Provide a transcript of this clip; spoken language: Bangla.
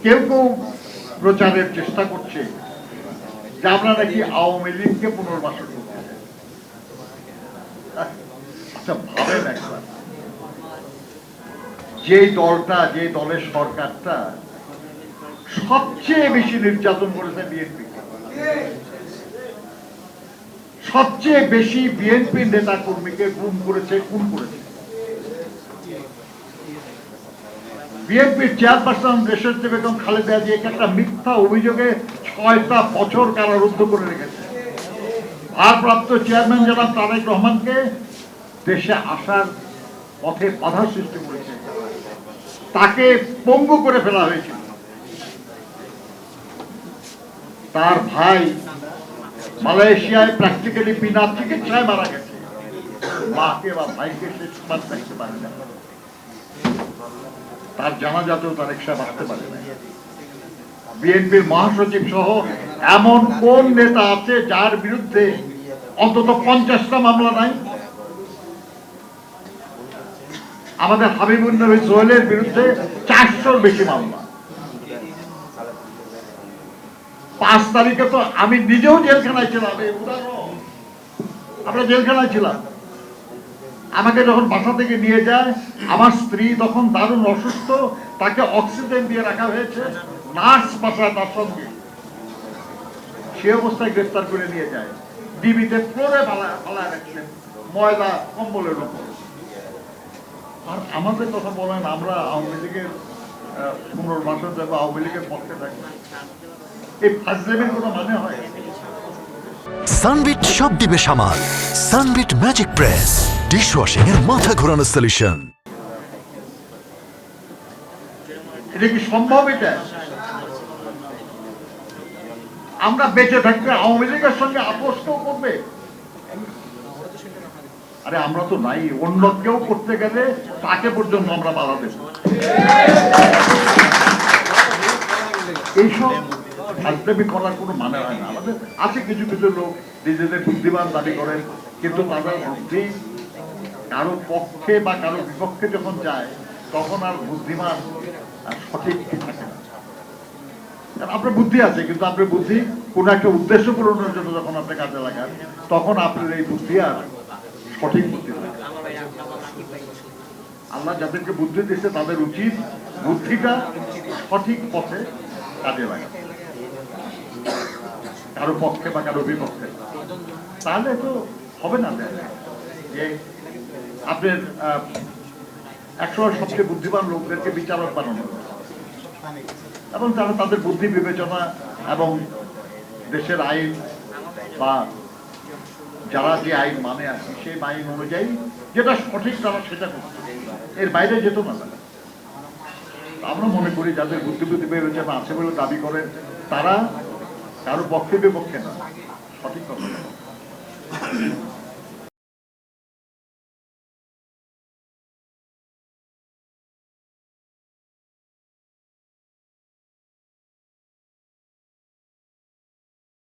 কেউ কেউ প্রচারের চেষ্টা করছে যে আমরা নাকি আওয়ামী লীগকে পুনর্বাসন করতে চাই। আচ্ছা ভাবেন একবার, যে দলটা, যে দলের সরকারটা সবচেয়ে বেশি নির্যাতন করেছে বিএনপি, সবচেয়ে বেশি বিএনপি নেতা কর্মীকে গুম করেছে, খুন করেছে, বিএনপির চেয়ারপারসন দেশের বেগম খালেদা জিয়াকে একটা মিথ্যা অভিযোগে 6টা বছর কারারুদ্ধ করে রেখেছে, ভারপ্রাপ্ত চেয়ারম্যান জনাব তারেক রহমানকে দেশে আসার পথে বাধা সৃষ্টি করেছে, তাকে পঙ্গু করে ফেলা হয়েছিল, তার ভাই মালয়েশিয়ায় প্র্যাকটিক্যালি বিনা চিকিৎসায় মারা গেছে, মাকে বা ভাইকে সে সুপার দেখতে পারে না, তার জানাজাতেও তার সাহেব আসতে পারে না। বিএনপির মহাসচিব সহ এমন কোন নেতা আছে যার বিরুদ্ধে অন্তত 50টা মামলা নাই? আমাদের হাবিবুর নবী সোহেলের বিরুদ্ধে 400-র বেশি মামলা। 5 তারিখে তো আমি নিজেও জেলখানায় ছিলাম, আমরা জেলখানায় ছিলাম। আমাকে যখন বাসা থেকে নিয়ে যায়, আমার স্ত্রী তখন দারুণ অসুস্থ, তাকে অক্সিজেন দিয়ে রাখা হয়েছে, নার্স বাসায় তার সঙ্গে, সে অবস্থায় গ্রেফতার করে নিয়ে যায়, ডিবিতে ফ্লোরে ফালায় রাখছেন ময়লা কম্বলের উপর। আর আমাদের কথা বলেন আমরা আওয়ামী লীগের পুনর্বাসন যাবো, আওয়ামী লীগের পক্ষে থাকবো, এই ফাজলামির কোনো মানে হয়? সানবিট সব দিবে সামাল। সানবিট ম্যাজিক প্রেস ডিশওয়াশিং এর মাথা ঘোরানো সলিউশন। এটা কি সম্ভব? এটা আমরা বেঁচে থাকতে আওয়ামী লীগের সঙ্গে আপোষ কেউ করবে? আরে আমরা তো নাই, অন্য কেউ করতে গেলে তাকে পর্যন্ত আমরা বাধা দেব। এইসব ফাজলামি করার কোনো মানে হয় না। আমাদের আছে কিছু কিছু লোক নিজেদের বুদ্ধিমান দাবি করেন, কিন্তু তাদের বুদ্ধি কারো পক্ষে বা কারো বিপক্ষে যখন যায় তখন আর বুদ্ধিমান আর সঠিক থাকে না। আপনার বুদ্ধি আছে, কিন্তু আপনার বুদ্ধি কোনো একটা উদ্দেশ্য পূরণের জন্য যখন আপনি কাজে লাগান, তখন আপনার এই বুদ্ধি আর সঠিক বুদ্ধি হয়। আল্লাহ যাদেরকে বুদ্ধি দিচ্ছে তাদের উচিত বুদ্ধিটা সঠিক পথে কাজে লাগা, কারো পক্ষে বা কারো বিপক্ষে। তাহলে তো হবে না যে আপনার একসময় সবচেয়ে বুদ্ধিমান লোকদেরকে বিচারক বানানো এবং তারা তাদের বুদ্ধি বিবেচনা এবং দেশের আইন বা যারা যে আইন মানে আছে সেই আইন অনুযায়ী যেটা সঠিক তারা সেটা করছে, এর বাইরে যেত না। আমরা মনে করি যাদের বুদ্ধি বিবেচনা আছে বলে দাবি করেন তারা কারো পক্ষে বিপক্ষে না, সঠিক কথা।